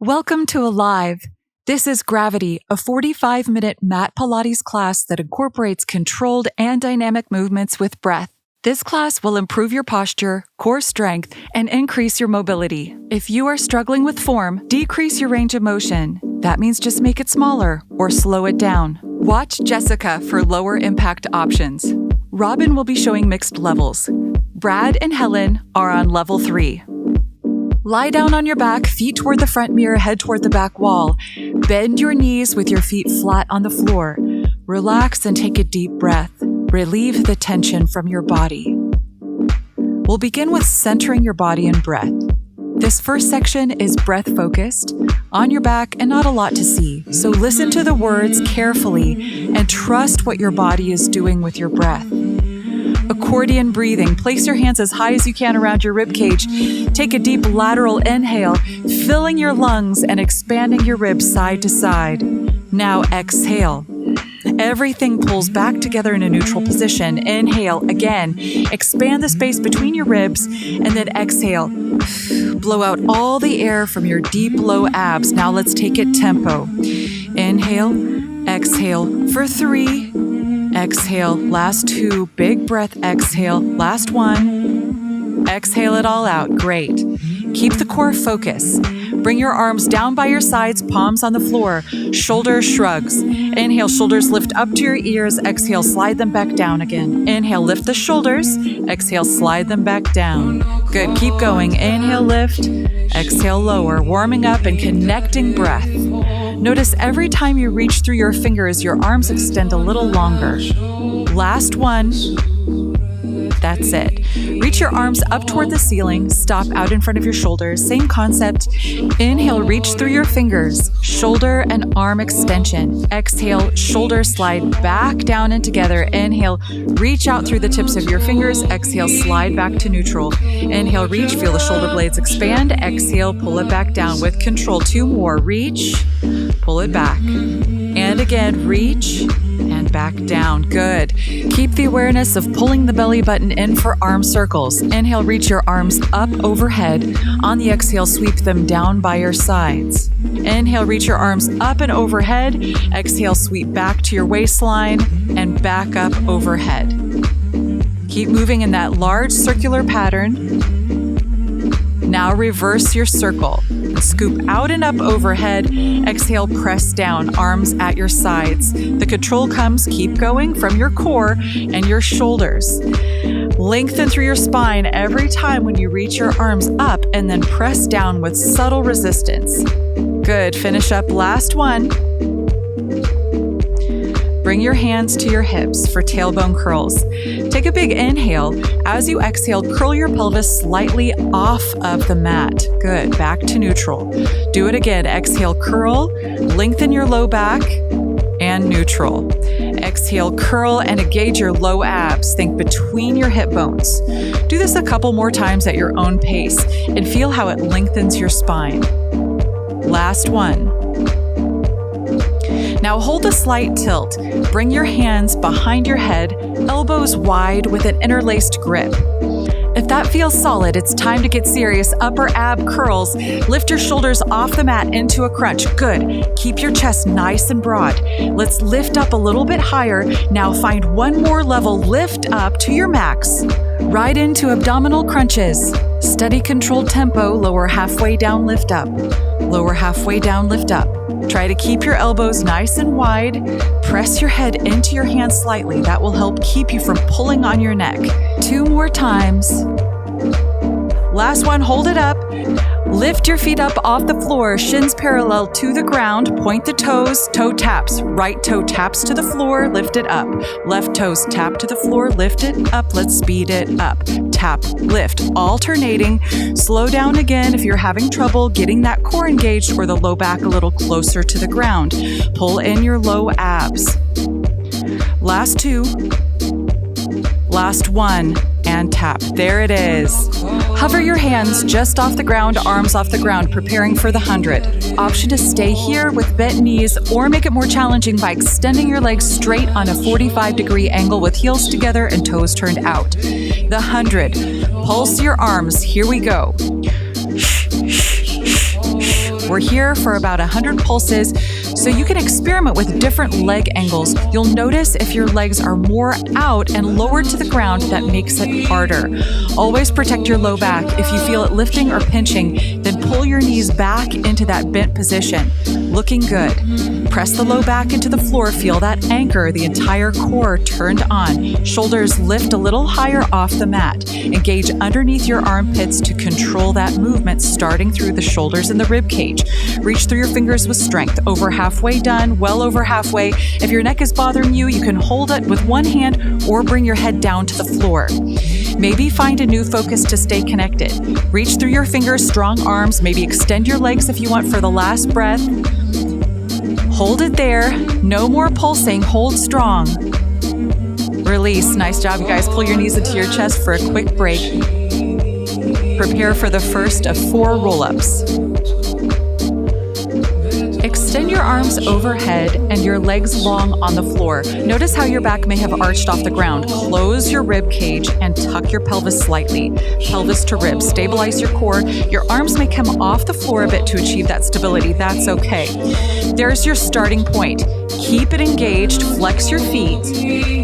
Welcome to Alive. This is Gravity, a 45-minute mat Pilates class that incorporates controlled and dynamic movements with breath. This class will improve your posture, core strength, and increase your mobility. If you are struggling with form, decrease your range of motion. That means just make it smaller or slow it down. Watch Jessica for lower impact options. Robin will be showing mixed levels. Brad and Helen are on level 3. Lie down on your back, feet toward the front mirror, head toward the back wall. Bend your knees with your feet flat on the floor. Relax and take a deep breath. Relieve the tension from your body. We'll begin with centering your body and breath. This first section is breath-focused, on your back and not a lot to see. So listen to the words carefully and trust what your body is doing with your breath. Accordion breathing. Place your hands as high as you can around your ribcage. Take a deep lateral inhale, filling your lungs and expanding your ribs side to side. Now exhale. Everything pulls back together in a neutral position. Inhale again. Expand the space between your ribs and then exhale. Blow out all the air from your deep low abs. Now let's take it tempo. Inhale, exhale for 3. Exhale, last 2, big breath, exhale, last 1. Exhale it all out, great. Keep the core focus. Bring your arms down by your sides, palms on the floor, shoulder shrugs. Inhale, shoulders lift up to your ears, exhale, slide them back down again. Inhale, lift the shoulders, exhale, slide them back down. Good, keep going. Inhale, lift, exhale, lower, warming up and connecting breath. Notice every time you reach through your fingers, your arms extend a little longer. Last one. That's it. Reach your arms up toward the ceiling. Stop out in front of your shoulders. Same concept. Inhale, reach through your fingers. Shoulder and arm extension. Exhale, shoulder slide back down and together. Inhale, reach out through the tips of your fingers. Exhale, slide back to neutral. Inhale, reach, feel the shoulder blades expand. Exhale, pull it back down with control. 2 more. Reach, pull it back. And again, reach and back down. Good. Keep the awareness of pulling the belly button in for arm circles. Inhale, reach your arms up overhead. On the exhale, sweep them down by your sides. Inhale, reach your arms up and overhead. Exhale, sweep back to your waistline and back up overhead. Keep moving in that large circular pattern. Now reverse your circle. Scoop out and up overhead. Exhale, press down, arms at your sides. The control comes, keep going, from your core and your shoulders. Lengthen through your spine every time when you reach your arms up and then press down with subtle resistance. Good, finish up, last one. Bring your hands to your hips for tailbone curls. Take a big inhale. As you exhale, curl your pelvis slightly off of the mat. Good, back to neutral. Do it again. Exhale, curl, lengthen your low back, and neutral. Exhale, curl and engage your low abs. Think between your hip bones. Do this a couple more times at your own pace and feel how it lengthens your spine. Last one. Now hold a slight tilt. Bring your hands behind your head, elbows wide with an interlaced grip. If that feels solid, it's time to get serious. Upper ab curls. Lift your shoulders off the mat into a crunch. Good. Keep your chest nice and broad. Let's lift up a little bit higher. Now find one more level. Lift up to your max. Right into abdominal crunches. Steady controlled tempo. Lower halfway down, lift up. Lower halfway down, lift up. Try to keep your elbows nice and wide. Press your head into your hands slightly. That will help keep you from pulling on your neck. 2 more times. Last one, hold it up. Lift your feet up off the floor, shins parallel to the ground. Point the toes, toe taps. Right toe taps to the floor, lift it up. Left toes tap to the floor, lift it up. Let's speed it up. Tap, lift, alternating. Slow down again if you're having trouble getting that core engaged or the low back a little closer to the ground. Pull in your low abs. Last 2. Last 1. And tap. There it is. Hover your hands just off the ground, arms off the ground, preparing for the 100. Option to stay here with bent knees or make it more challenging by extending your legs straight on a 45-degree angle with heels together and toes turned out. The 100. Pulse your arms. Here we go. We're here for about 100 pulses, so you can experiment with different leg angles. You'll notice if your legs are more out and lowered to the ground, that makes it harder. Always protect your low back. If you feel it lifting or pinching, then pull your knees back into that bent position. Looking good. Press the low back into the floor. Feel that anchor, the entire core turned on. Shoulders lift a little higher off the mat. Engage underneath your armpits to control that movement, starting through the shoulders and the rib cage. Reach through your fingers with strength. Over halfway done, well over halfway. If your neck is bothering you, you can hold it with one hand or bring your head down to the floor. Maybe find a new focus to stay connected. Reach through your fingers, strong arms, maybe extend your legs if you want for the last breath. Hold it there. No more pulsing. Hold strong. Release. Nice job, you guys. Pull your knees into your chest for a quick break. Prepare for the first of 4 roll-ups. Extend your arms overhead and your legs long on the floor. Notice how your back may have arched off the ground. Close your rib cage and tuck your pelvis slightly. Pelvis to ribs. Stabilize your core. Your arms may come off the floor a bit to achieve that stability. That's okay. There's your starting point. Keep it engaged. Flex your feet.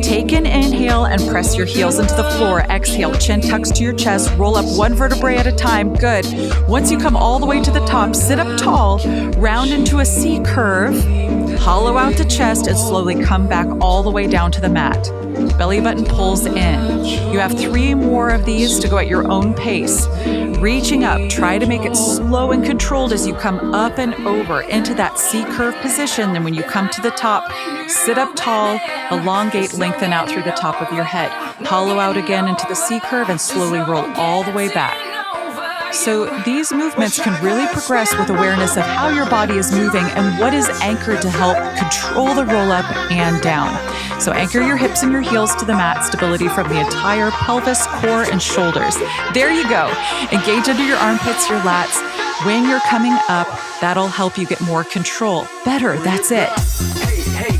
Take an inhale and press your heels into the floor. Exhale, chin tucks to your chest. Roll up 1 vertebrae at a time. Good. Once you come all the way to the top, sit up tall. Round into a C curve. Hollow out the chest and slowly come back all the way down to the mat. Belly button pulls in. You have 3 more of these to go at your own pace. Reaching up, try to make it slow and controlled as you come up and over into that C-curve position. Then when you come to the top, sit up tall, elongate, lengthen out through the top of your head. Hollow out again into the C-curve and slowly roll all the way back. So these movements can really progress with awareness of how your body is moving and what is anchored to help control the roll up and down. So anchor your hips and your heels to the mat, stability from the entire pelvis, core, and shoulders. There you go. Engage under your armpits, your lats. When you're coming up, that'll help you get more control. Better, that's it.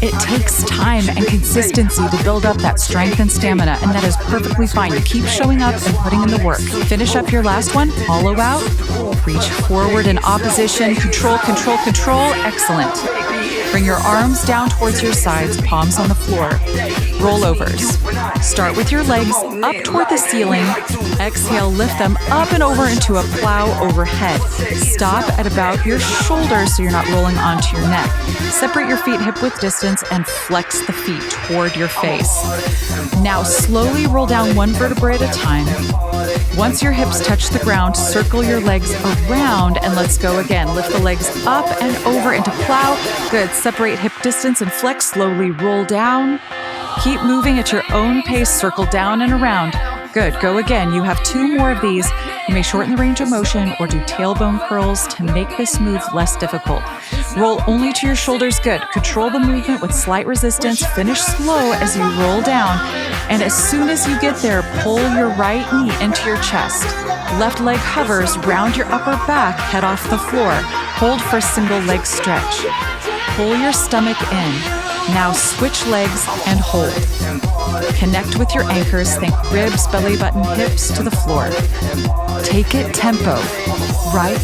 It takes time and consistency to build up that strength and stamina, and that is perfectly fine. You keep showing up and putting in the work. Finish up your last one, hollow out, reach forward in opposition, control, control, control. Excellent. Bring your arms down towards your sides, palms on the floor. Rollovers. Start with your legs up toward the ceiling. Exhale, lift them up and over into a plow overhead. Stop at about your shoulders so you're not rolling onto your neck. Separate your feet hip width distance and flex the feet toward your face. Now slowly roll down 1 vertebrae at a time. Once your hips touch the ground, circle your legs around and let's go again. Lift the legs up and over into plow. Good. Separate hip distance and flex. Slowly roll down. Keep moving at your own pace. Circle down and around. Good. Go again. You have 2 more of these. You may shorten the range of motion or do tailbone curls to make this move less difficult. Roll only to your shoulders. Good. Control the movement with slight resistance. Finish slow as you roll down. And as soon as you get there, pull your right knee into your chest. Left leg hovers, round your upper back, head off the floor. Hold for a single leg stretch. Pull your stomach in. Now switch legs and hold. Connect with your anchors. Think ribs, belly button, hips to the floor. Take it tempo. Right,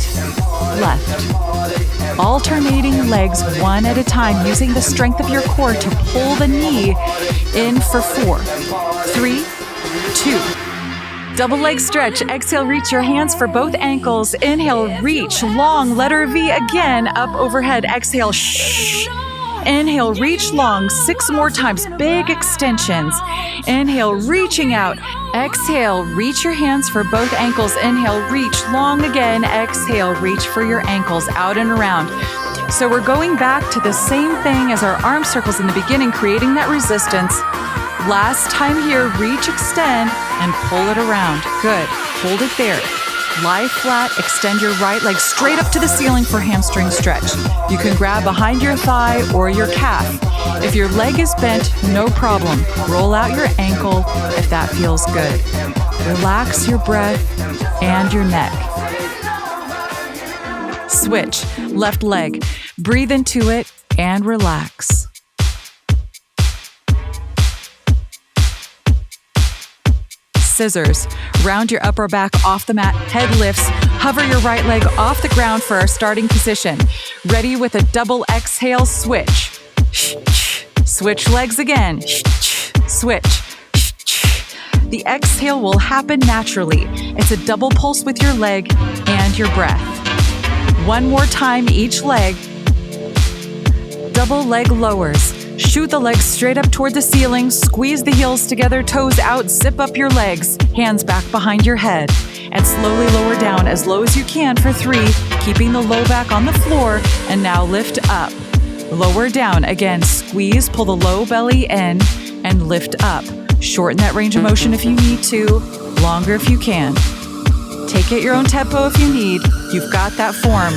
left. Alternating legs 1 at a time, using the strength of your core to pull the knee in for 4, 3, 2. Double leg stretch. Exhale, reach your hands for both ankles. Inhale, reach long, letter V again, up overhead. Exhale, shh. Inhale, reach long 6 more times, big extensions. Inhale, reaching out. Exhale, reach your hands for both ankles. Inhale, reach long again. Exhale, reach for your ankles, out and around. So we're going back to the same thing as our arm circles in the beginning, creating that resistance. Last time here, reach, extend, and pull it around. Good. Hold it there. Lie flat, extend your right leg straight up to the ceiling for hamstring stretch. You can grab behind your thigh or your calf. If your leg is bent, no problem. Roll out your ankle if that feels good. Relax your breath and your neck. Switch, left leg. Breathe into it and relax. scissors. Round your upper back off the mat, head lifts. Hover your right leg off the ground for our starting position. Ready with a double exhale, switch. Switch legs again. Switch. The exhale will happen naturally. It's a double pulse with your leg and your breath. One more time each leg. Double leg lowers. Shoot the legs straight up toward the ceiling. Squeeze the heels together, toes out. Zip up your legs. Hands back behind your head. And slowly lower down as low as you can for 3, keeping the low back on the floor. And now lift up. Lower down. Again, squeeze, pull the low belly in, and lift up. Shorten that range of motion if you need to, longer if you can. Take it your own tempo if you need. You've got that form.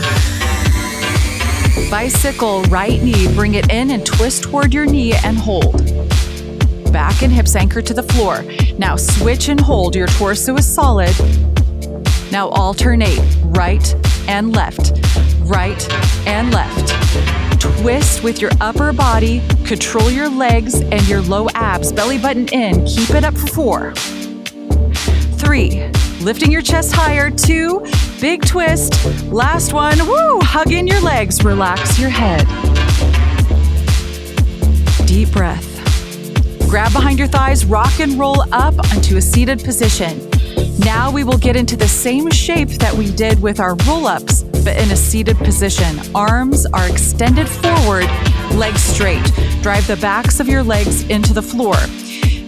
Bicycle, right knee, bring it in and twist toward your knee and hold. Back and hips anchor to the floor. Now switch and hold. Your torso is solid. Now alternate, right and left, right and left. Twist with your upper body, control your legs and your low abs, belly button in, keep it up for 4. 3, lifting your chest higher, 2, big twist, last one, woo, hug in your legs, relax your head. Deep breath. Grab behind your thighs, rock and roll up onto a seated position. Now we will get into the same shape that we did with our roll-ups, but in a seated position. Arms are extended forward, legs straight. Drive the backs of your legs into the floor.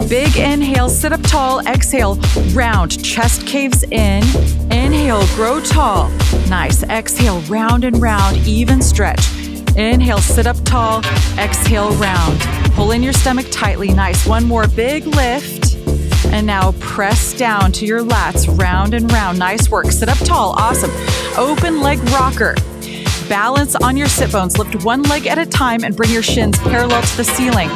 Big inhale, sit up tall. Exhale, round, chest caves in. Inhale, grow tall. Nice. Exhale, round and round, even stretch. Inhale, sit up tall. Exhale, round. Pull in your stomach tightly. Nice. One more big lift. And now press down to your lats, round and round. Nice work. Sit up tall. Awesome. Open leg rocker. Balance on your sit bones. Lift one leg at a time and bring your shins parallel to the ceiling.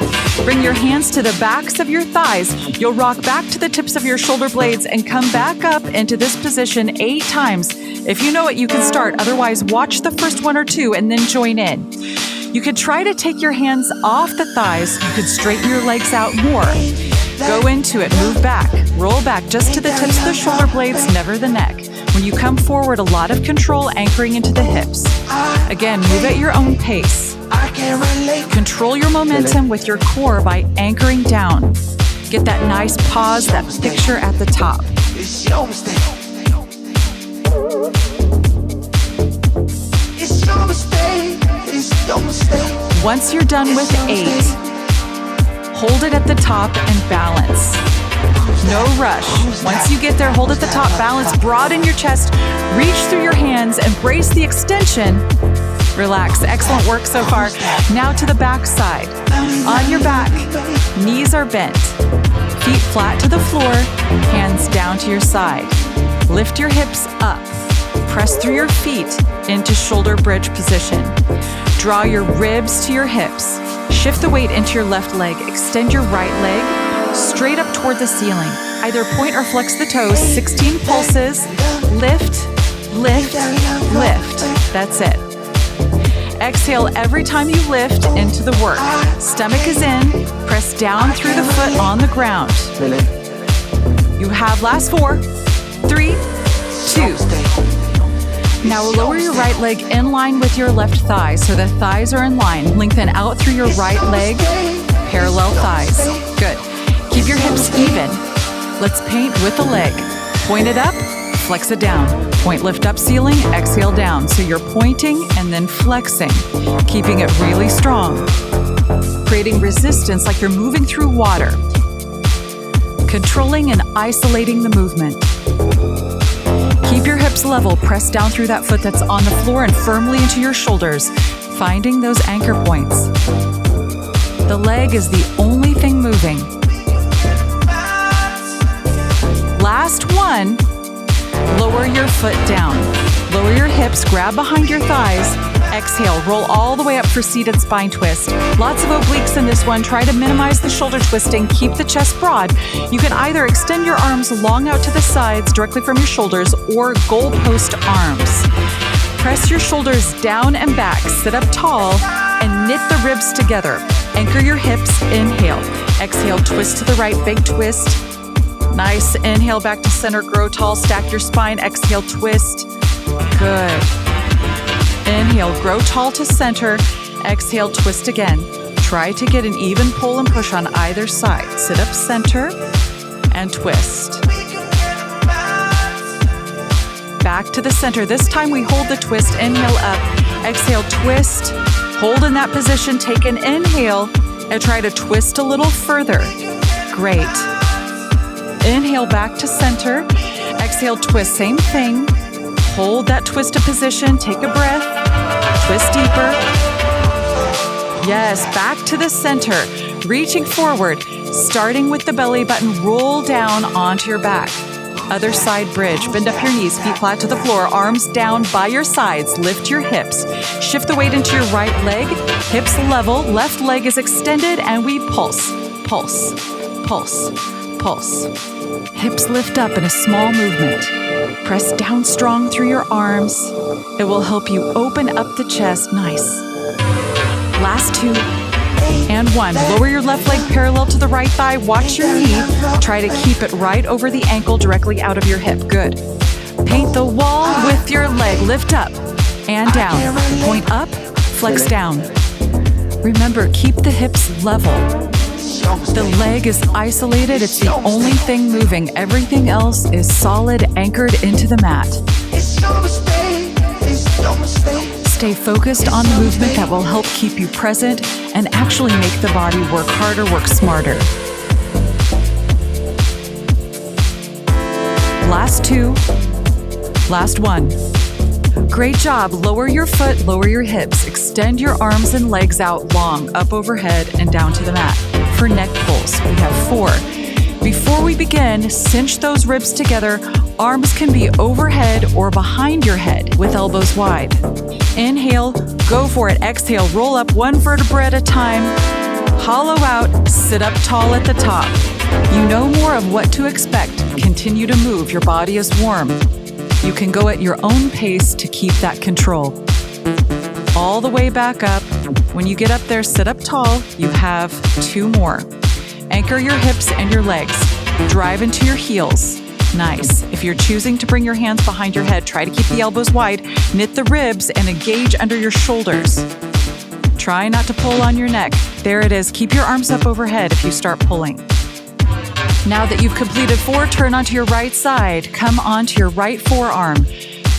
Bring your hands to the backs of your thighs. You'll rock back to the tips of your shoulder blades and come back up into this position 8 times. If you know it, you can start. Otherwise, watch the first 1 or 2 and then join in. You could try to take your hands off the thighs. You could straighten your legs out more. Go into it, move back, roll back just to the tips of the shoulder blades, never the neck. When you come forward, a lot of control anchoring into the hips. Again, move at your own pace. Control your momentum with your core by anchoring down. Get that nice pause, that picture at the top. It's your mistake. It's your mistake. It's your mistake. Once you're done with 8, hold it at the top and balance. No rush. Once you get there, hold at the top, balance, broaden your chest, reach through your hands, embrace the extension. Relax. Excellent work so far. Now to the back side. On your back, knees are bent. Feet flat to the floor, hands down to your side. Lift your hips up. Press through your feet into shoulder bridge position. Draw your ribs to your hips. Shift the weight into your left leg. Extend your right leg straight up toward the ceiling. Either point or flex the toes. 16 pulses. Lift, lift, lift. That's it. Exhale every time you lift into the work. Stomach is in. Press down through the foot on the ground. You have last 4, 3, 2. Now lower your right leg in line with your left thigh so the thighs are in line. Lengthen out through your right leg, parallel thighs. Good. Keep your hips even. Let's paint with the leg. Point it up, flex it down. Point, lift up, ceiling, exhale down. So you're pointing and then flexing, keeping it really strong. Creating resistance like you're moving through water. Controlling and isolating the movement. Keep your hips level, press down through that foot that's on the floor and firmly into your shoulders, finding those anchor points. The leg is the only thing moving. Last one, lower your foot down. Lower your hips, grab behind your thighs. Exhale, roll all the way up for seated spine twist. Lots of obliques in this one. Try to minimize the shoulder twisting. Keep the chest broad. You can either extend your arms long out to the sides directly from your shoulders or goalpost arms. Press your shoulders down and back. Sit up tall and knit the ribs together. Anchor your hips. Inhale. Exhale, twist to the right, big twist. Nice. Inhale back to center, grow tall, stack your spine. Exhale, twist. Good. Inhale, grow tall to center. Exhale, twist again. Try to get an even pull and push on either side. Sit up center and twist. Back to the center. This time we hold the twist. Inhale up. Exhale, twist. Hold in that position. Take an inhale and try to twist a little further. Great. Inhale back to center. Exhale, twist. Same thing. Hold that twisted position. Take a breath. Twist deeper. Yes, back to the center. Reaching forward. Starting with the belly button. Roll down onto your back. Other side bridge. Bend up your knees. Feet flat to the floor. Arms down by your sides. Lift your hips. Shift the weight into your right leg. Hips level. Left leg is extended. And we pulse. Pulse. Pulse. Pulse. Hips lift up in a small movement. Press down strong through your arms. It will help you open up the chest. Nice. Last 2 and 1. Lower your left leg parallel to the right thigh. Watch your knee. Try to keep it right over the ankle, directly out of your hip. Good. Paint the wall with your leg. Lift up and down. Point up, flex down. Remember, keep the hips level. The leg is isolated. It's the only thing moving. Everything else is solid, anchored into the mat. Stay focused on the movement that will help keep you present and actually make the body work harder, work smarter. Last 2. Last 1. Great job. Lower your foot, lower your hips. Extend your arms and legs out long, up overhead and down to the mat. For neck pulls, we have 4. Before we begin, cinch those ribs together. Arms can be overhead or behind your head with elbows wide. Inhale, go for it. Exhale, roll up 1 vertebra at a time. Hollow out, sit up tall at the top. You know more of what to expect. Continue to move. Your body is warm. You can go at your own pace to keep that control. All the way back up. When you get up there, sit up tall. You have 2 more. Anchor your hips and your legs. Drive into your heels. Nice. If you're choosing to bring your hands behind your head, try to keep the elbows wide. Knit the ribs and engage under your shoulders. Try not to pull on your neck. There it is. Keep your arms up overhead if you start pulling. Now that you've completed 4, turn onto your right side. Come onto your right forearm.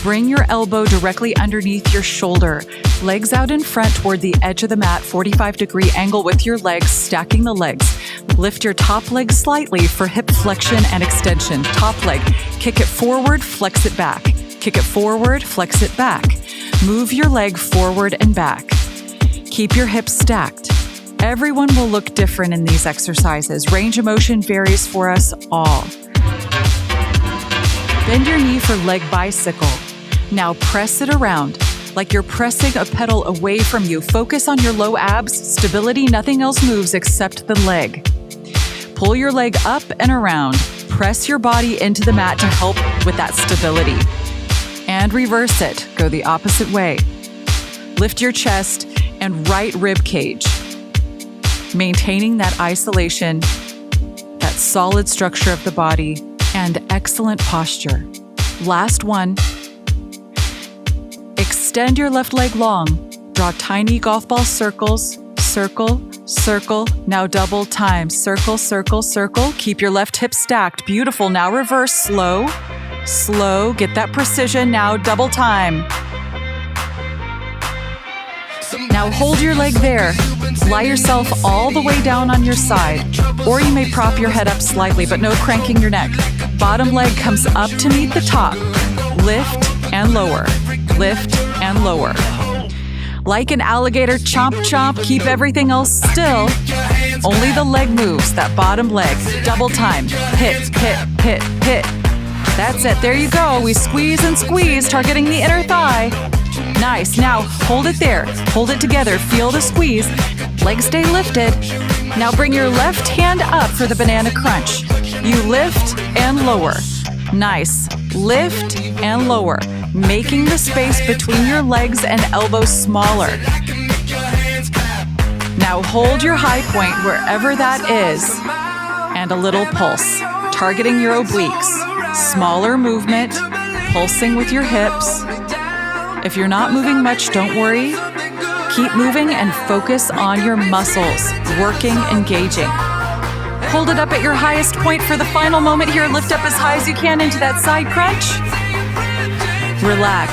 Bring your elbow directly underneath your shoulder. Legs out in front toward the edge of the mat, 45-degree angle with your legs, stacking the legs. Lift your top leg slightly for hip flexion and extension. Top leg. Kick it forward, flex it back. Kick it forward, flex it back. Move your leg forward and back. Keep your hips stacked. Everyone will look different in these exercises. Range of motion varies for us all. Bend your knee for leg bicycle. Now press it around, like you're pressing a pedal away from you. Focus on your low abs, stability, nothing else moves except the leg. Pull your leg up and around. Press your body into the mat to help with that stability. And reverse it. Go the opposite way. Lift your chest and right rib cage. Maintaining that isolation, that solid structure of the body, and excellent posture. Last 1. Extend your left leg long. Draw tiny golf ball circles. Circle, circle. Now double time. Circle, circle, circle. Keep your left hip stacked. Beautiful. Now reverse. Slow, slow. Get that precision. Now double time. Now hold your leg there. Lie yourself all the way down on your side. Or you may prop your head up slightly, but no cranking your neck. Bottom leg comes up to meet the top. Lift and lower. Lift and lower. Like an alligator, chomp, chomp. Keep everything else still. Only the leg moves, that bottom leg. Double time. Hit, hit, hit, hit. That's it. There you go. We squeeze and squeeze, targeting the inner thigh. Nice. Now hold it there. Hold it together. Feel the squeeze. Legs stay lifted. Now bring your left hand up for the banana crunch. You lift and lower. Nice. Lift and lower, making the space between your legs and elbows smaller. Now hold your high point wherever that is, and a little pulse. targeting your obliques. Smaller movement, pulsing with your hips. If you're not moving much, don't worry. Keep moving and focus on your muscles, working, engaging. Hold it up at your highest point for the final moment here. Lift up as high as you can into that side crunch. Relax.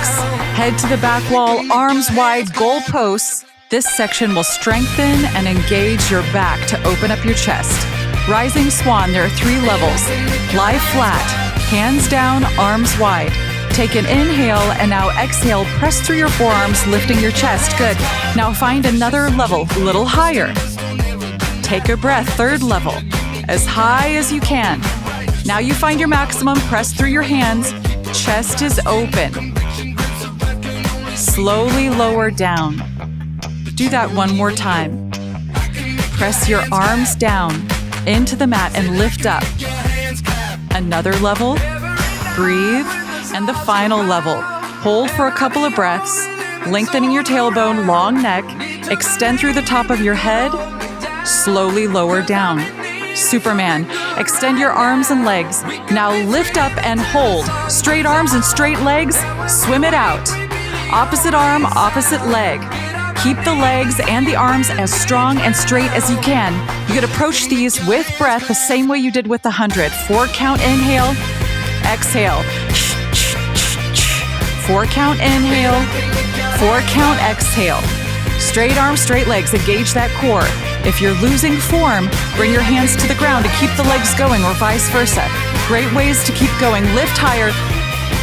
Head to the back wall, arms wide, goal posts. This section will strengthen and engage your back to open up your chest. Rising swan, there are 3 levels. Lie flat, hands down, arms wide. Take an inhale and now exhale. Press through your forearms, lifting your chest. Good. Now find another level, a little higher. Take a breath, 3rd level, as high as you can. Now you find your maximum. Press through your hands. Chest is open. Slowly lower down. Do that one more time. Press your arms down into the mat and lift up. Another level. Breathe. And the final level. Hold for a couple of breaths, lengthening your tailbone, long neck. Extend through the top of your head. Slowly lower down. Superman. Extend your arms and legs. Now lift up and hold. Straight arms and straight legs. Swim it out. Opposite arm, opposite leg. Keep the legs and the arms as strong and straight as you can. You could approach these with breath the same way you did with the 100. 4 count inhale, exhale. 4 count inhale, 4 count exhale. Straight arms, straight legs, engage that core. If you're losing form, bring your hands to the ground to keep the legs going or vice versa. Great ways to keep going. Lift higher.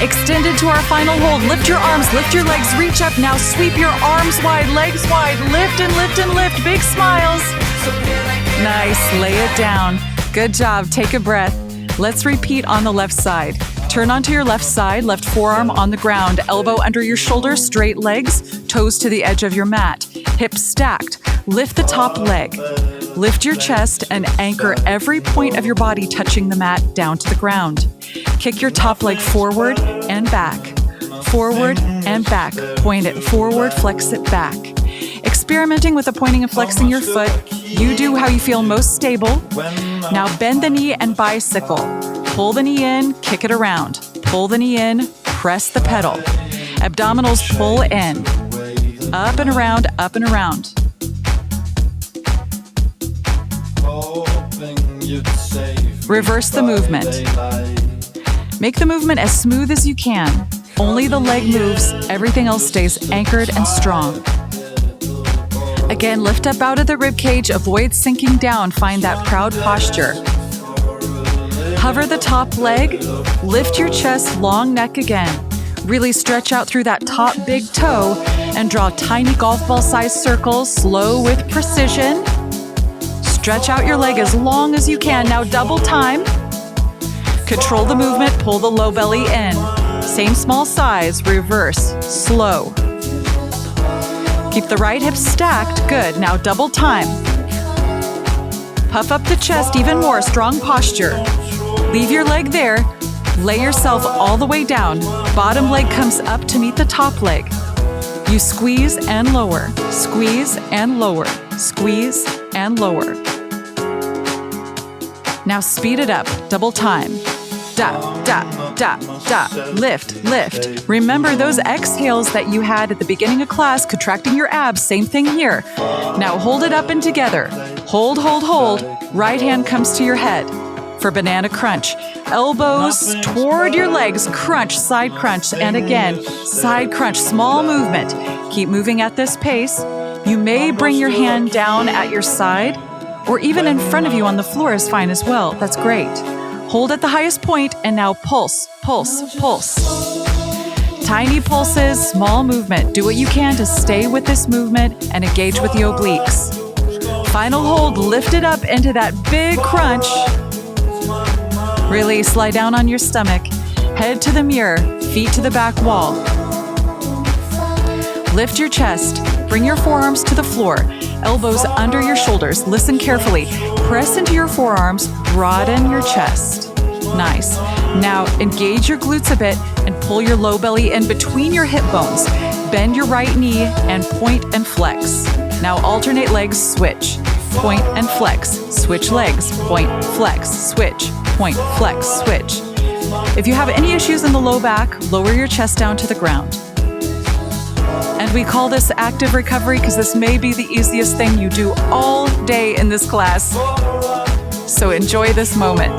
Extended to our final hold. Lift your arms, lift your legs, reach up. Now sweep your arms wide, legs wide. Lift and lift and lift. Big smiles. Nice. Lay it down. Good job. Take a breath. Let's repeat on the left side. Turn onto your left side, left forearm on the ground, elbow under your shoulder, straight legs, toes to the edge of your mat, hips stacked. Lift the top leg. Lift your chest and anchor every point of your body touching the mat down to the ground. Kick your top leg forward and back. Forward and back. Point it forward, flex it back. Experimenting with the pointing and flexing your foot. You do how you feel most stable. Now bend the knee and bicycle. Pull the knee in, kick it around. Pull the knee in, press the pedal. Abdominals pull in. Up and around, up and around. Reverse the movement. Make the movement as smooth as you can. Only the leg moves, everything else stays anchored and strong. Again, lift up out of the rib cage, avoid sinking down, find that proud posture. Hover the top leg, lift your chest, long neck again. Really stretch out through that top big toe and draw tiny golf ball sized circles, slow with precision. Stretch out your leg as long as you can. Now double time. Control the movement, pull the low belly in. Same small size, reverse, slow. Keep the right hip stacked, good. Now double time. Puff up the chest even more, strong posture. Leave your leg there. Lay yourself all the way down. Bottom leg comes up to meet the top leg. You squeeze and lower, squeeze and lower, squeeze and lower. Now speed it up, double time. Da, da, da, da, lift, lift. Remember those exhales that you had at the beginning of class, contracting your abs, same thing here. Now hold it up and together. Hold, hold, hold. Right hand comes to your head for banana crunch. Elbows toward your legs, crunch, side crunch, and again, side crunch, small movement. Keep moving at this pace. You may bring your hand down at your side, or even in front of you on the floor is fine as well. That's great. Hold at the highest point, and now pulse, pulse, pulse. Tiny pulses, small movement. Do what you can to stay with this movement and engage with the obliques. Final hold, lift it up into that big crunch. Release, lie down on your stomach. Head to the mirror, feet to the back wall. Lift your chest, bring your forearms to the floor, elbows under your shoulders. Listen carefully. Press into your forearms, broaden your chest. Nice. Now engage your glutes a bit and pull your low belly in between your hip bones. Bend your right knee and point and flex. Now alternate legs, switch. point and flex, switch legs, point, flex, switch, point, flex, switch. If you have any issues in the low back, lower your chest down to the ground. And we call this active recovery because this may be the easiest thing you do all day in this class. So enjoy this moment.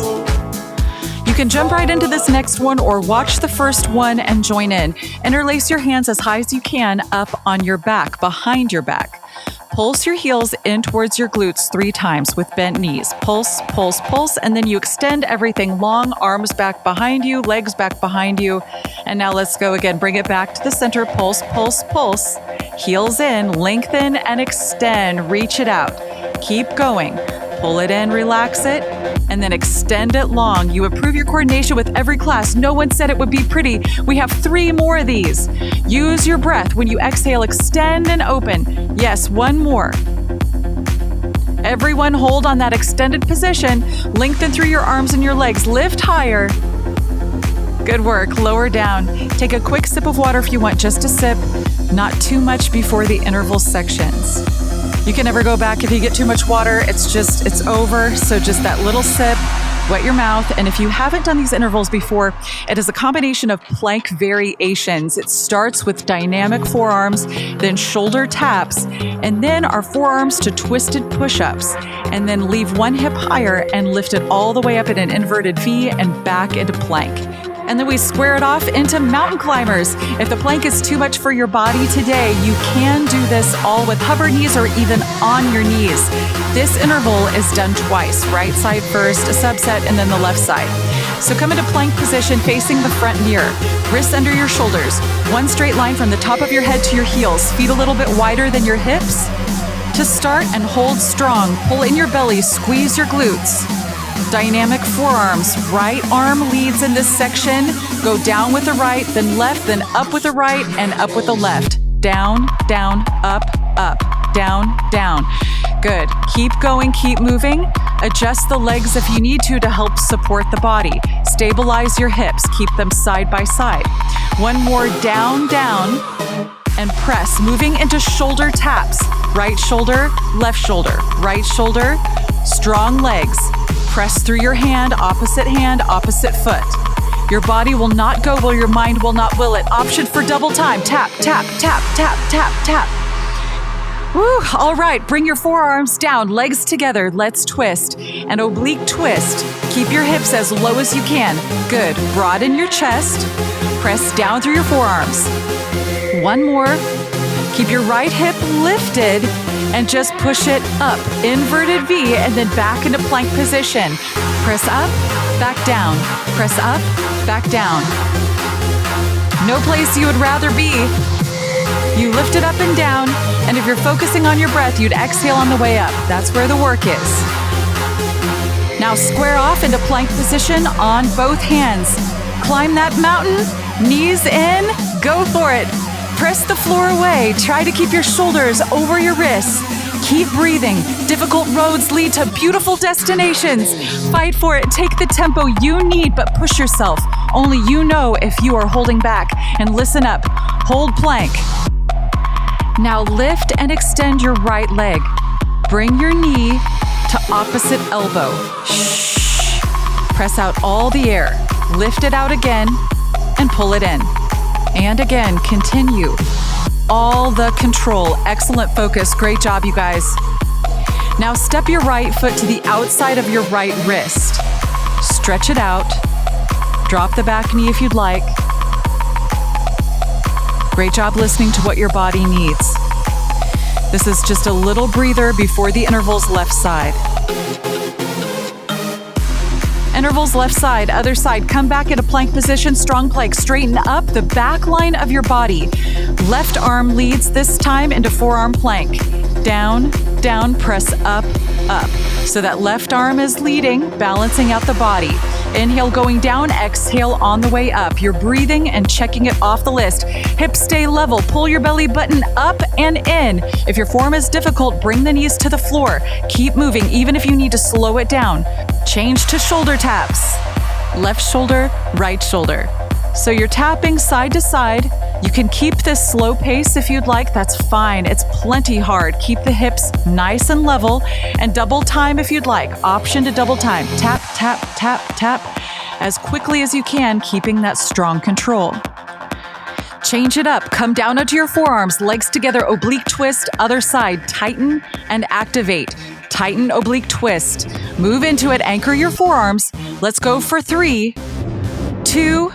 You can jump right into this next one or watch the first one and join in. Interlace your hands as high as you can up on your back, behind your back. Pulse your heels in towards your glutes 3 times with bent knees. Pulse, pulse, pulse, and then you extend everything long, arms back behind you, legs back behind you. And now let's go again. Bring it back to the center. Pulse, pulse, pulse. Heels in, lengthen and extend. Reach it out. Keep going. Pull it in, relax it, and then extend it long. You improve your coordination with every class. No one said it would be pretty. We have 3 more of these. Use your breath. When you exhale, extend and open. Yes, 1 more. Everyone hold on that extended position. Lengthen through your arms and your legs. Lift higher. Good work. Lower down. Take a quick sip of water if you want, just a sip. Not too much before the interval sections. You can never go back if you get too much water. It's over. So just that little sip, wet your mouth. And if you haven't done these intervals before, it is a combination of plank variations. It starts with dynamic forearms, then shoulder taps, and then our forearms to twisted push-ups, and then leave one hip higher and lift it all the way up in an inverted V and back into plank. And then we square it off into mountain climbers. If the plank is too much for your body today, you can do this all with hover knees or even on your knees. This interval is done twice, right side first, a subset, and then the left side. So come into plank position facing the front mirror. Wrists under your shoulders. One straight line from the top of your head to your heels. Feet a little bit wider than your hips. To start and hold strong, pull in your belly, squeeze your glutes. Dynamic forearms. Right arm leads in this section. Go down with the right, then left, then up with the right, and up with the left. Down, down, up, up, down, down. Good. Keep going, keep moving. Adjust the legs if you need to help support the body. Stabilize your hips. Keep them side by side. One more down, down, and press. Moving into shoulder taps. Right shoulder, left shoulder, right shoulder. Strong legs. Press through your hand, opposite foot. Your body will not go while your mind will not will it. Option for double time. Tap, tap, tap, tap, tap, tap. Woo, all right, bring your forearms down, legs together. Let's twist. An oblique twist. Keep your hips as low as you can. Good. Broaden your chest. Press down through your forearms. One more. Keep your right hip lifted and just push it up. Inverted V and then back into plank position. Press up, back down. Press up, back down. No place you would rather be. You lift it up and down, and if you're focusing on your breath, you'd exhale on the way up. That's where the work is. Now square off into plank position on both hands. Climb that mountain, knees in, go for it. Press the floor away. Try to keep your shoulders over your wrists. Keep breathing. Difficult roads lead to beautiful destinations. Fight for it. Take the tempo you need, but push yourself. Only you know if you are holding back. And listen up. Hold plank. Now lift and extend your right leg. Bring your knee to opposite elbow. Shh. Press out all the air. Lift it out again and pull it in. And again, continue. All the control. Excellent focus. Great job, you guys. Now step your right foot to the outside of your right wrist. Stretch it out. Drop the back knee if you'd like. Great job listening to what your body needs. This is just a little breather before the intervals left side. Intervals left side, other side. Come back into plank position, strong plank. Straighten up the back line of your body. Left arm leads this time into forearm plank. Down, down, press up, up. So that left arm is leading, balancing out the body. Inhale going down, exhale on the way up. You're breathing and checking it off the list. Hips stay level. Pull your belly button up and in. If your form is difficult, bring the knees to the floor. Keep moving, even if you need to slow it down. Change to shoulder taps. Left shoulder, right shoulder. So you're tapping side to side, You can keep this slow pace if you'd like, that's fine. It's plenty hard. Keep the hips nice and level and double time if you'd like. Option to double time. Tap, tap, tap, tap as quickly as you can, keeping that strong control. Change it up. Come down onto your forearms, legs together, oblique twist, other side. Tighten and activate. Tighten, oblique twist. Move into it, anchor your forearms. Let's go for 3, 2,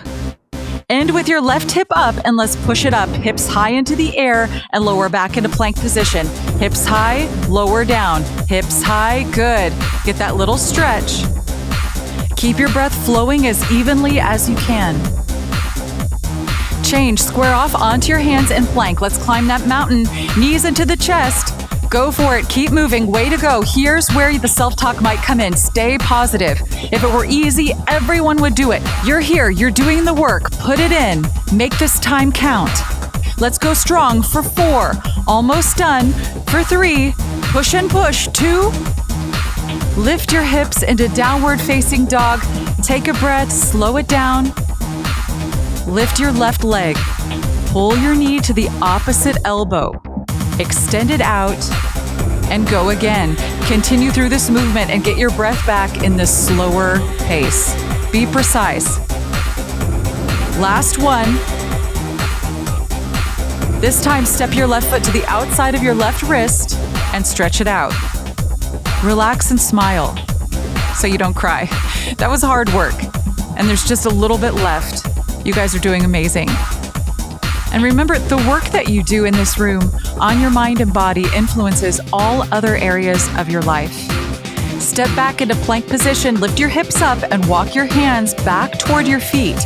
end with your left hip up and let's push it up. Hips high into the air and lower back into plank position. Hips high, lower down. Hips high, good. Get that little stretch. Keep your breath flowing as evenly as you can. Change, square off onto your hands and plank. Let's climb that mountain, knees into the chest. Go for it, keep moving, way to go. Here's where the self-talk might come in. Stay positive. If it were easy, everyone would do it. You're here, you're doing the work. Put it in. Make this time count. Let's go strong for 4. Almost done. For 3. Push and push. 2. Lift your hips into downward facing dog. Take a breath, slow it down. Lift your left leg. Pull your knee to the opposite elbow. Extend it out and go again. Continue through this movement and get your breath back in this slower pace. Be precise. Last one. This time, step your left foot to the outside of your left wrist and stretch it out. Relax and smile so you don't cry. That was hard work, and there's just a little bit left. You guys are doing amazing. And remember, the work that you do in this room on your mind and body influences all other areas of your life. Step back into plank position, lift your hips up, and walk your hands back toward your feet.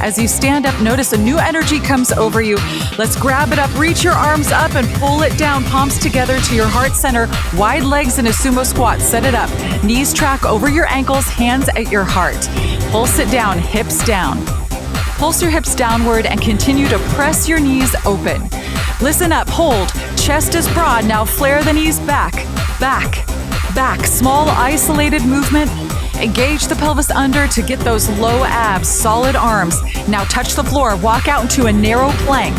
As you stand up, notice a new energy comes over you. Let's grab it up, reach your arms up and pull it down, palms together to your heart center, wide legs in a sumo squat. Set it up. Knees track over your ankles, hands at your heart. Pulse it down, hips down. Pulse your hips downward and continue to press your knees open. Listen up, hold. Chest is broad. Now flare the knees back, back, back. Small isolated movement. Engage the pelvis under to get those low abs, solid arms. Now touch the floor, walk out into a narrow plank.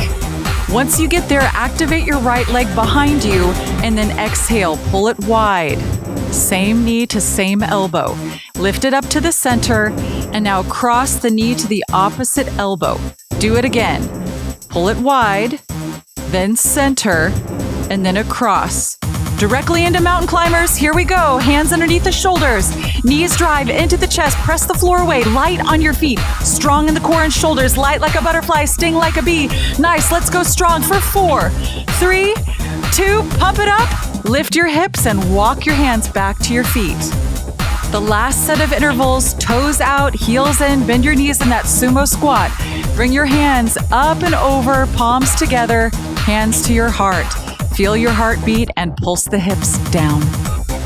Once you get there, activate your right leg behind you and then exhale, pull it wide. Same knee to same elbow. Lift it up to the center and now cross the knee to the opposite elbow. Do it again. Pull it wide, then center, and then across. Directly into mountain climbers. Here we go. Hands underneath the shoulders. Knees drive into the chest. Press the floor away. Light on your feet. Strong in the core and shoulders. Light like a butterfly. Sting like a bee. Nice. Let's go strong for 4, 3, 2. Pump it up. Lift your hips and walk your hands back to your feet. The last set of intervals. Toes out, heels in. Bend your knees in that sumo squat. Bring your hands up and over. Palms together. Hands to your heart. Feel your heartbeat and pulse the hips down,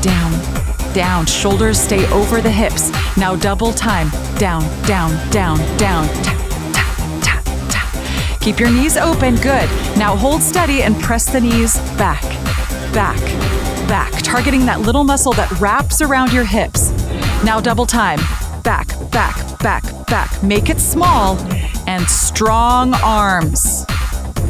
down, down. Shoulders stay over the hips. Now double time. Down, down, down, down. Tap, tap, tap, tap. Keep your knees open. Good. Now hold steady and press the knees back, back, back. Targeting that little muscle that wraps around your hips. Now double time. Back, back, back, back. Make it small and strong arms.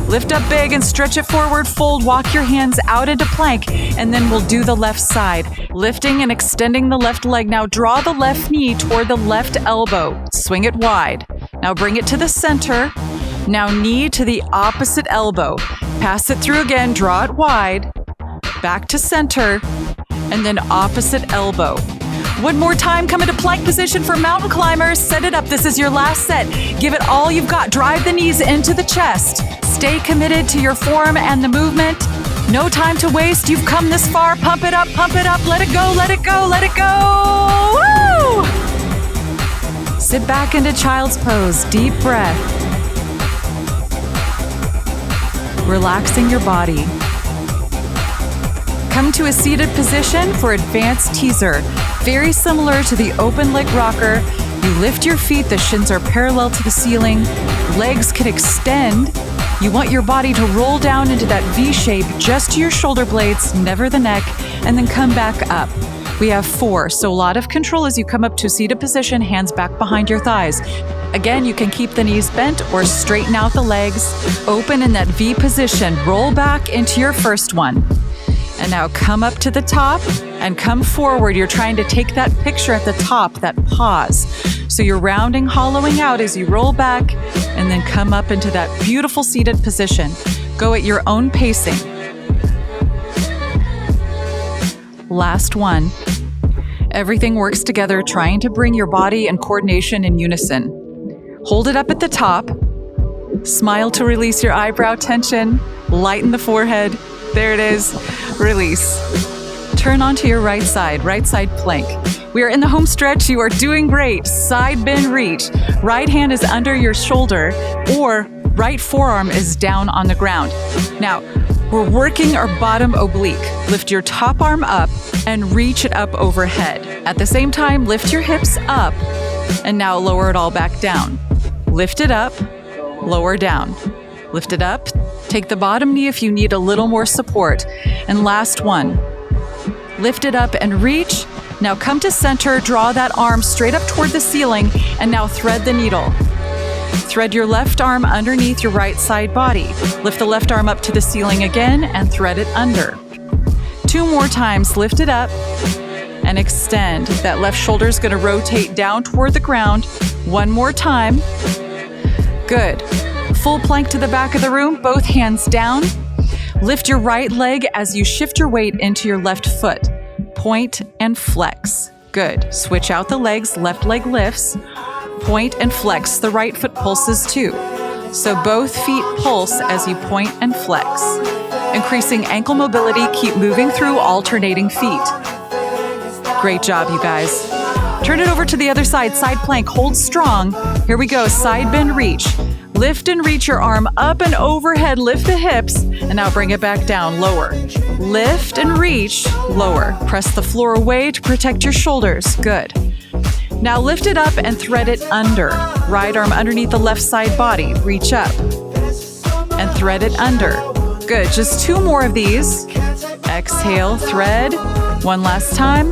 Lift up big and stretch it forward, fold, walk your hands out into plank, and then we'll do the left side. Lifting and extending the left leg. Now draw the left knee toward the left elbow. Swing it wide. Now bring it to the center. Now knee to the opposite elbow. Pass it through again, draw it wide. Back to center, and then opposite elbow. One more time, come into plank position for mountain climbers. Set it up. This is your last set. Give it all you've got. Drive the knees into the chest. Stay committed to your form and the movement. No time to waste. You've come this far. Pump it up, let it go, let it go, let it go. Woo! Sit back into child's pose. Deep breath. Relaxing your body. Come to a seated position for advanced teaser. Very similar to the open leg rocker. You lift your feet, the shins are parallel to the ceiling. Legs can extend. You want your body to roll down into that V shape just to your shoulder blades, never the neck, and then come back up. We have 4, so a lot of control as you come up to seated position, hands back behind your thighs. Again, you can keep the knees bent or straighten out the legs. Open in that V position. Roll back into your first one. And now come up to the top and come forward. You're trying to take that picture at the top, that pause. So you're rounding, hollowing out as you roll back and then come up into that beautiful seated position. Go at your own pacing. Last one. Everything works together, trying to bring your body and coordination in unison. Hold it up at the top. Smile to release your eyebrow tension. Lighten the forehead. There it is. Release. Turn onto your right side plank. We are in the home stretch. You are doing great. Side bend reach. Right hand is under your shoulder or right forearm is down on the ground. Now, we're working our bottom oblique. Lift your top arm up and reach it up overhead. At the same time, lift your hips up and now lower it all back down. Lift it up, lower down. Lift it up. Take the bottom knee if you need a little more support. And last one. Lift it up and reach. Now come to center, draw that arm straight up toward the ceiling, and now thread the needle. Thread your left arm underneath your right side body. Lift the left arm up to the ceiling again and thread it under. 2 more times, lift it up and extend. That left shoulder is going to rotate down toward the ground. 1 more time. Good. Full plank to the back of the room, both hands down. Lift your right leg as you shift your weight into your left foot. Point and flex. Good. Switch out the legs, left leg lifts. Point and flex. The right foot pulses too. So both feet pulse as you point and flex. Increasing ankle mobility, keep moving through alternating feet. Great job, you guys. Turn it over to the other side, side plank, hold strong. Here we go, side bend reach. Lift and reach your arm up and overhead, lift the hips, and now bring it back down, lower. Lift and reach, lower. Press the floor away to protect your shoulders, good. Now lift it up and thread it under. Right arm underneath the left side body, reach up and thread it under. Good, just 2 more of these. Exhale, thread. 1 last time.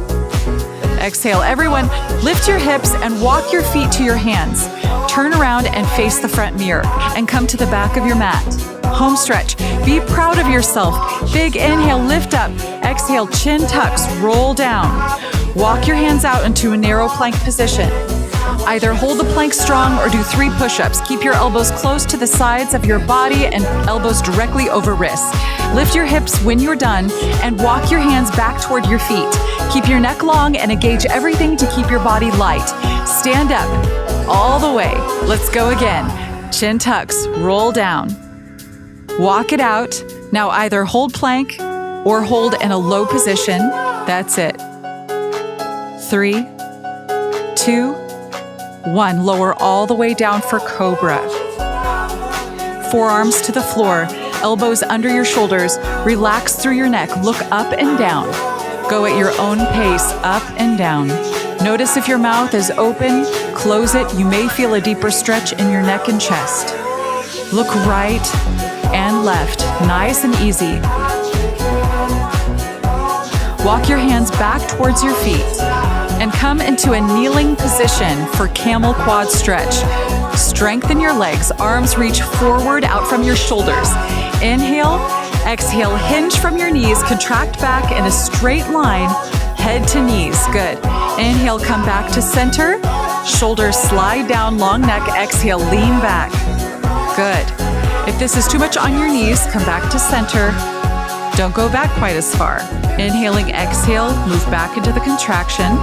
Exhale, everyone, lift your hips and walk your feet to your hands. Turn around and face the front mirror and come to the back of your mat. Home stretch. Be proud of yourself. Big inhale, lift up. Exhale, chin tucks, roll down. Walk your hands out into a narrow plank position. Either hold the plank strong or do 3 push-ups. Keep your elbows close to the sides of your body and elbows directly over wrists. Lift your hips when you're done and walk your hands back toward your feet. Keep your neck long and engage everything to keep your body light. Stand up all the way. Let's go again. Chin tucks, roll down. Walk it out. Now either hold plank or hold in a low position. That's it. 3, 2, 1. Lower all the way down for cobra. Forearms to the floor, elbows under your shoulders. Relax through your neck. Look up and down. Go at your own pace, up and down. Notice if your mouth is open, close it. You may feel a deeper stretch in your neck and chest. Look right and left, nice and easy. Walk your hands back towards your feet and come into a kneeling position for camel quad stretch. Strengthen your legs, arms reach forward out from your shoulders. Inhale, exhale, hinge from your knees, contract back in a straight line, head to knees, good. Inhale, come back to center, shoulders slide down, long neck, exhale, lean back, good. If this is too much on your knees, come back to center. Don't go back quite as far. Inhaling, exhale, move back into the contraction.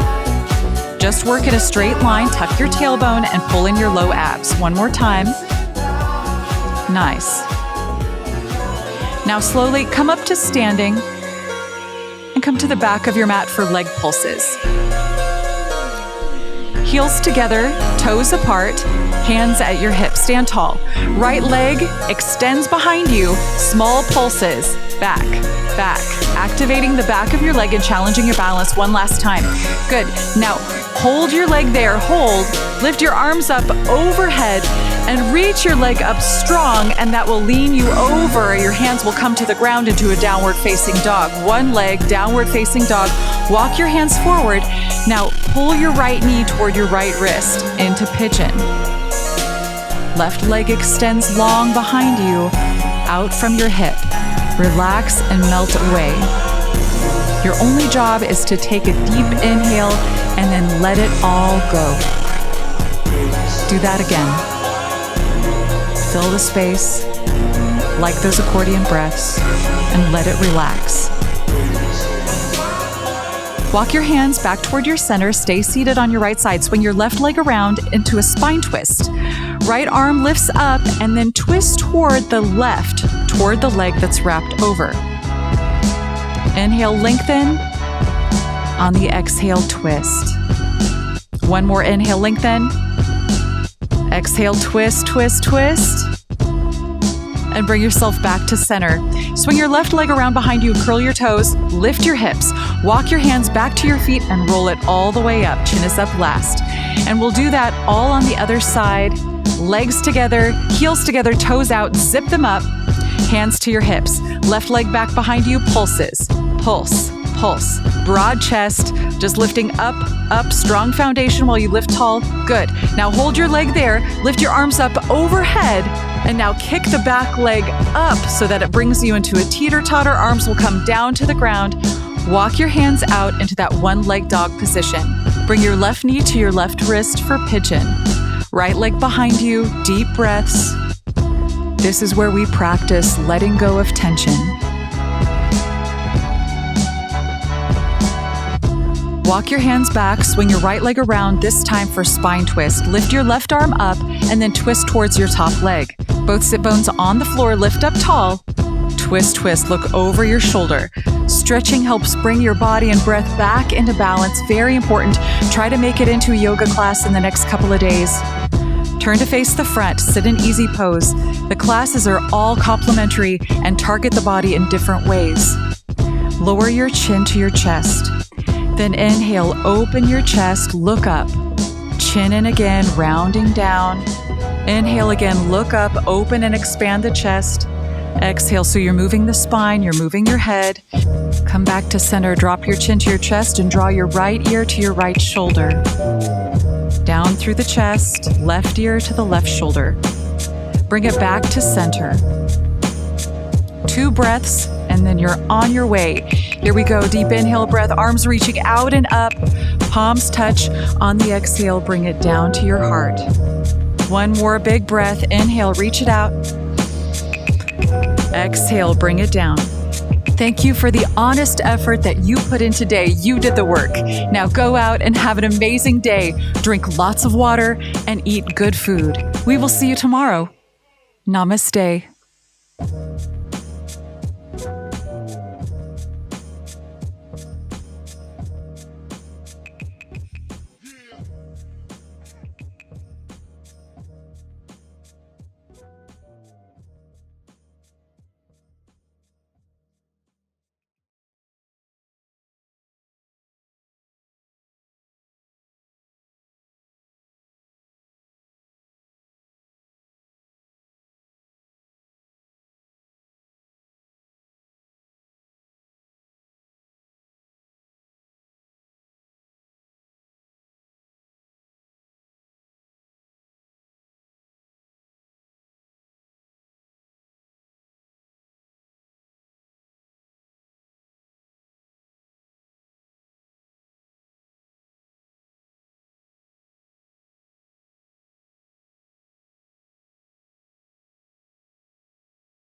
Just work in a straight line, tuck your tailbone and pull in your low abs. 1 more time. Nice. Now slowly come up to standing and come to the back of your mat for leg pulses. Heels together, toes apart, hands at your hips. Stand tall. Right leg extends behind you, small pulses. Back, back. Activating the back of your leg and challenging your balance 1 last time. Good. Now hold your leg there. Hold. Lift your arms up overhead and reach your leg up strong, and that will lean you over. Your hands will come to the ground into a downward facing dog. 1 leg, downward facing dog. Walk your hands forward. Now pull your right knee toward your right wrist into pigeon. Left leg extends long behind you, out from your hip. Relax and melt away. Your only job is to take a deep inhale and then let it all go. Do that again. Fill the space, like those accordion breaths, and let it relax. Walk your hands back toward your center. Stay seated on your right side. Swing your left leg around into a spine twist. Right arm lifts up and then twist toward the left, toward the leg that's wrapped over. Inhale, lengthen. On the exhale, twist. One more inhale, lengthen. Exhale, twist, twist, twist. And bring yourself back to center. Swing your left leg around behind you, curl your toes, lift your hips, walk your hands back to your feet and roll it all the way up. Chin is up last. And we'll do that all on the other side. Legs together, heels together, toes out, zip them up, hands to your hips. Left leg back behind you, pulses, pulse, pulse. Broad chest, just lifting up, up, strong foundation while you lift tall. Good. Now hold your leg there, lift your arms up overhead, and now kick the back leg up so that it brings you into a teeter-totter. Arms will come down to the ground. Walk your hands out into that one-leg dog position. Bring your left knee to your left wrist for pigeon. Right leg behind you, deep breaths. This is where we practice letting go of tension. Walk your hands back, swing your right leg around, this time for spine twist. Lift your left arm up and then twist towards your top leg. Both sit bones on the floor, lift up tall. Twist, twist, look over your shoulder. Stretching helps bring your body and breath back into balance. Very important. Try to make it into a yoga class in the next couple of days. Turn to face the front, sit in easy pose. The classes are all complementary and target the body in different ways. Lower your chin to your chest. Then inhale, open your chest, look up. Chin in again, rounding down. Inhale again, look up, open and expand the chest. Exhale, so you're moving the spine, you're moving your head. Come back to center, drop your chin to your chest and draw your right ear to your right shoulder. Down through the chest, left ear to the left shoulder. Bring it back to center. 2 breaths, and then you're on your way. Here we go. Deep inhale breath, arms reaching out and up. Palms touch. On the exhale, bring it down to your heart. One more big breath. Inhale, reach it out. Exhale, bring it down. Thank you for the honest effort that you put in today. You did the work. Now go out and have an amazing day. Drink lots of water and eat good food. We will see you tomorrow. Namaste.